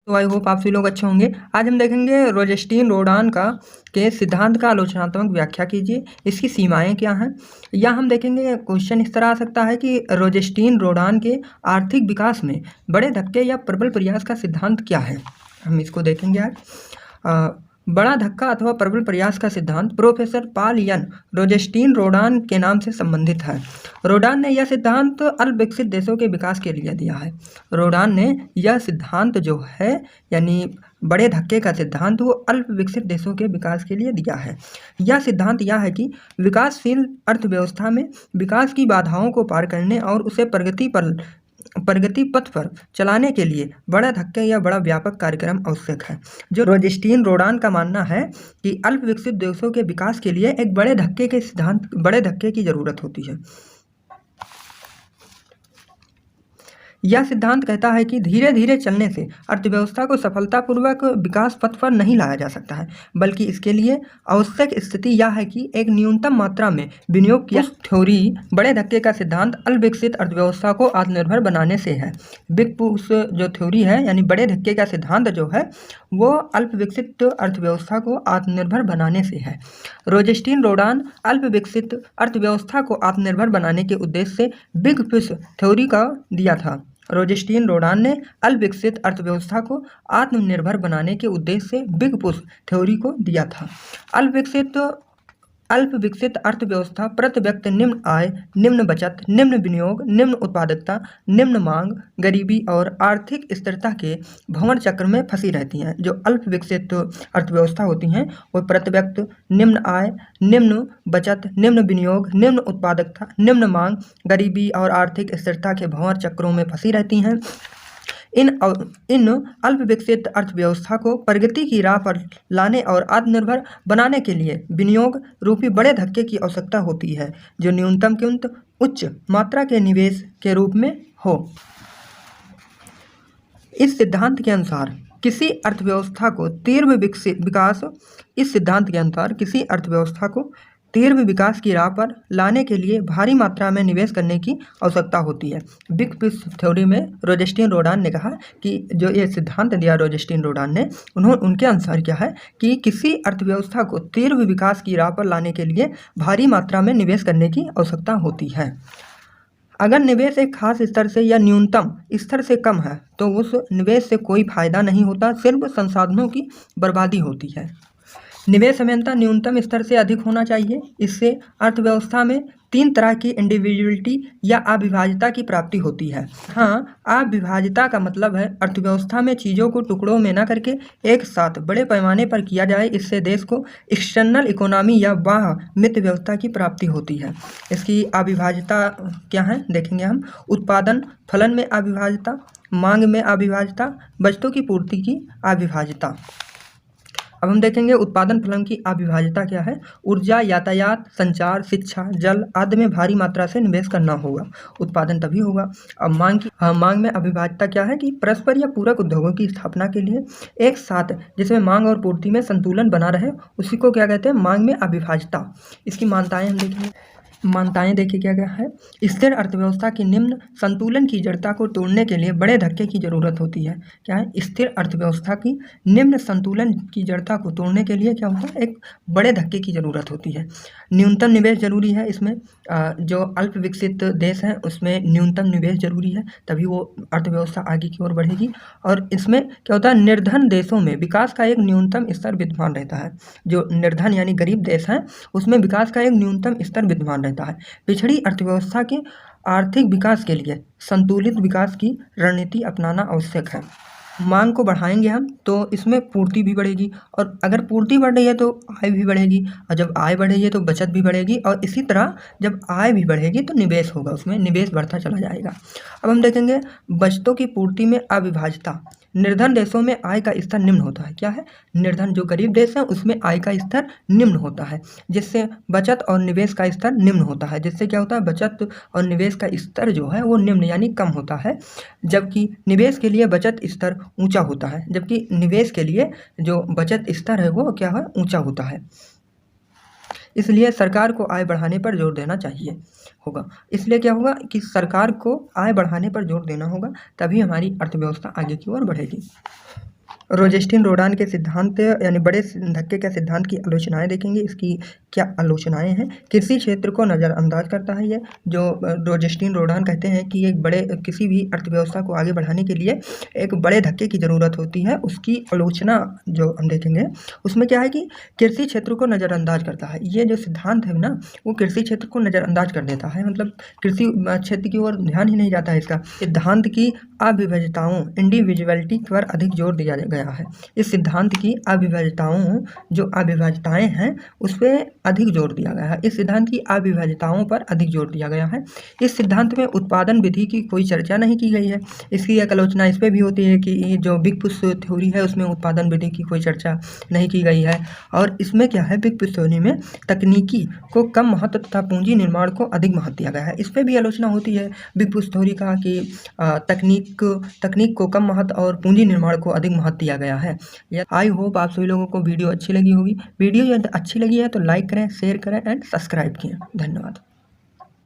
तो I hope आप सभी लोग अच्छे होंगे। आज हम देखेंगे रोजेस्टीन रोडान का के सिद्धांत का आलोचनात्मक व्याख्या कीजिए, इसकी सीमाएं क्या हैं। या हम देखेंगे क्वेश्चन इस तरह आ सकता है कि रोजेस्टीन रोडान के आर्थिक विकास में बड़े धक्के या प्रबल प्रयास का सिद्धांत क्या है। हम इसको देखेंगे आज। बड़ा धक्का अथवा प्रबल प्रयास का सिद्धांत प्रोफेसर पॉल एन रोजेस्टीन रोडान के नाम से संबंधित है। रोडान ने यह सिद्धांत अल्प विकसित देशों के विकास के लिए दिया है। रोडान ने यह सिद्धांत जो है यानी बड़े धक्के का सिद्धांत वो अल्प विकसित देशों के विकास के लिए दिया है। यह सिद्धांत यह है कि विकासशील अर्थव्यवस्था में विकास की बाधाओं को पार करने और उसे प्रगति पथ पर चलाने के लिए बड़ा धक्के या बड़ा व्यापक कार्यक्रम आवश्यक है। जो रोजेस्टीन रोडान का मानना है कि अल्प विकसित देशों के विकास के लिए एक बड़े धक्के की जरूरत होती है। यह सिद्धांत कहता है कि धीरे धीरे चलने से अर्थव्यवस्था को सफलतापूर्वक विकास पथ पर नहीं लाया जा सकता है, बल्कि इसके लिए आवश्यक स्थिति यह है कि एक न्यूनतम मात्रा में विनियोग किया। थ्योरी बड़े धक्के का सिद्धांत अल्प विकसित अर्थव्यवस्था को आत्मनिर्भर बनाने से है। बिग पुश जो थ्योरी है यानी बड़े धक्के का सिद्धांत जो है वो अल्प विकसित अर्थव्यवस्था को आत्मनिर्भर बनाने से है। रोजेस्टीन रोडान अल्प विकसित अर्थव्यवस्था को आत्मनिर्भर बनाने के उद्देश्य से बिग पुश थ्योरी का दिया था। रोजेस्टीन रोडान ने अल्प विकसित अर्थव्यवस्था को आत्मनिर्भर बनाने के उद्देश्य से बिग पुश थ्योरी को दिया था। अल्प विकसित अर्थव्यवस्था प्रति व्यक्ति निम्न आय, निम्न बचत, निम्न विनियोग, निम्न उत्पादकता, निम्न मांग, गरीबी और आर्थिक स्थिरता के भंवर चक्र में फंसी रहती हैं। जो अल्प विकसित अर्थव्यवस्था होती हैं वो प्रति व्यक्ति निम्न आय, निम्न बचत, निम्न विनियोग, निम्न उत्पादकता, निम्न मांग, गरीबी और आर्थिक स्थिरता के भंवर चक्रों में फंसी रहती हैं। इन अल्प विकसित अर्थव्यवस्था को प्रगति की राह पर लाने और आत्मनिर्भर बनाने के लिए विनियोग रूपी बड़े धक्के की आवश्यकता होती है, जो न्यूनतम किंतु उच्च मात्रा के निवेश के रूप में हो। इस सिद्धांत के अनुसार किसी अर्थव्यवस्था को तीव्र विकास की राह पर लाने के लिए भारी मात्रा में निवेश करने की आवश्यकता होती है। बिग पुश थ्योरी में रोजेस्टीन रोडान ने कहा कि जो ये सिद्धांत दिया रोजेस्टीन रोडान ने उनके अनुसार क्या है कि किसी अर्थव्यवस्था को तीव्र विकास की राह पर लाने के लिए भारी मात्रा में निवेश करने की आवश्यकता होती है। अगर निवेश एक खास स्तर से या न्यूनतम स्तर से कम है तो उस निवेश से कोई फायदा नहीं होता, सिर्फ संसाधनों की बर्बादी होती है। निवेश हमेशा न्यूनतम स्तर से अधिक होना चाहिए। इससे अर्थव्यवस्था में तीन तरह की इंडिविजुअलिटी या अविभाज्यता की प्राप्ति होती है। हाँ, अविभाज्यता का मतलब है अर्थव्यवस्था में चीज़ों को टुकड़ों में न करके एक साथ बड़े पैमाने पर किया जाए। इससे देश को एक्सटर्नल इकोनॉमी या बाह्य मित्र व्यवस्था की प्राप्ति होती है। इसकी अविभाज्यता क्या है देखेंगे हम। उत्पादन फलन में अविभाज्यता, मांग में अविभाज्यता, बचतों की पूर्ति की अविभाज्यता। अब हम देखेंगे उत्पादन फलन की अविभाज्यता क्या है। ऊर्जा, यातायात, संचार, शिक्षा, जल आदि में भारी मात्रा से निवेश करना होगा, उत्पादन तभी होगा। अब मांग में अविभाज्यता क्या है कि परस्पर या पूरक उद्योगों की स्थापना के लिए एक साथ जिसमें मांग और पूर्ति में संतुलन बना रहे उसी को क्या कहते हैं, मांग में अविभाज्यता। इसकी मान्यताएं हम देखेंगे। मान्यताएं देखिए क्या क्या है। स्थिर अर्थव्यवस्था की निम्न संतुलन की जड़ता को तोड़ने के लिए बड़े धक्के की जरूरत होती है। क्या है, स्थिर अर्थव्यवस्था की निम्न संतुलन की जड़ता को तोड़ने के लिए क्या होता है, एक बड़े धक्के की जरूरत होती है। न्यूनतम निवेश जरूरी है। इसमें जो अल्प विकसित देश हैं उसमें न्यूनतम निवेश जरूरी है, तभी वो अर्थव्यवस्था आगे की ओर बढ़ेगी। और इसमें क्या होता है, निर्धन देशों में विकास का एक न्यूनतम स्तर विद्यमान रहता है। जो निर्धन यानी गरीब देश हैं उसमें विकास का एक न्यूनतम स्तर विद्यमान रहता है। पिछड़ी अर्थव्यवस्था के आर्थिक विकास के लिए संतुलित विकास की रणनीति अपनाना आवश्यक है। मांग को बढ़ाएंगे हम तो इसमें पूर्ति भी बढ़ेगी, और अगर पूर्ति बढ़ रही है तो आय भी बढ़ेगी, और जब आय बढ़ेगी है तो बचत भी बढ़ेगी, और इसी तरह जब आय भी बढ़ेगी तो निवेश होगा, उसमें निवेश बढ़ता चला जाएगा। अब हम देखेंगे बचतों की पूर्ति में अविभाज्यता। निर्धन देशों में आय का स्तर निम्न होता है। क्या है, निर्धन जो गरीब देश है उसमें आय का स्तर निम्न होता है, जिससे बचत और निवेश का स्तर निम्न होता है। जिससे क्या होता है, बचत और निवेश का स्तर जो है वो निम्न यानी कम होता है, जबकि निवेश के लिए बचत स्तर ऊंचा होता है। जबकि निवेश के लिए जो बचत स्तर है वो क्या है, ऊंचा होता है। इसलिए सरकार को आय बढ़ाने पर जोर देना चाहिए होगा। इसलिए क्या होगा कि सरकार को आय बढ़ाने पर जोर देना होगा, तभी हमारी अर्थव्यवस्था आगे की ओर बढ़ेगी। रोजेस्टिन रोडान के सिद्धांत यानी बड़े धक्के के सिद्धांत की आलोचनाएं देखेंगे। इसकी क्या आलोचनाएं हैं। कृषि क्षेत्र को नज़रअंदाज करता है ये जो रोजेस्टिन रोडान कहते हैं कि एक बड़े किसी भी अर्थव्यवस्था को आगे बढ़ाने के लिए एक बड़े धक्के की ज़रूरत होती है। उसकी आलोचना जो हम देखेंगे उसमें क्या है कि कृषि क्षेत्र को नज़रअंदाज करता है। ये जो सिद्धांत है ना वो कृषि क्षेत्र को नज़रअंदाज कर देता है, मतलब कृषि क्षेत्र की ओर ध्यान ही नहीं जाता है। इसका सिद्धांत की अविभाज्यताओं इंडिविजुअलिटी पर अधिक जोर दिया गया है। इस सिद्धांत की अविभाज्यताओं जो अविभाज्यताएं हैं उस पर अधिक जोर दिया गया है। इस सिद्धांत की अविभाज्यताओं पर अधिक जोर दिया गया है। इस सिद्धांत में उत्पादन विधि की कोई चर्चा नहीं की गई है। इसकी एक आलोचना इस पर भी होती है कि जो बिग पुश थ्योरी है उसमें उत्पादन विधि की कोई चर्चा नहीं की गई है। और इसमें क्या है, बिग पुश थ्योरी में तकनीकी को कम महत्व तथा पूंजी निर्माण को अधिक महत्व दिया गया है। इस पर भी आलोचना होती है बिग पुश थ्योरी का कि तकनीक को कम महत्व और पूंजी निर्माण को अधिक महत्व दिया गया है। आई होप आप सभी लोगों को वीडियो अच्छी लगी होगी। वीडियो यदि अच्छी लगी है तो लाइक करें, शेयर करें एंड सब्सक्राइब किए। धन्यवाद।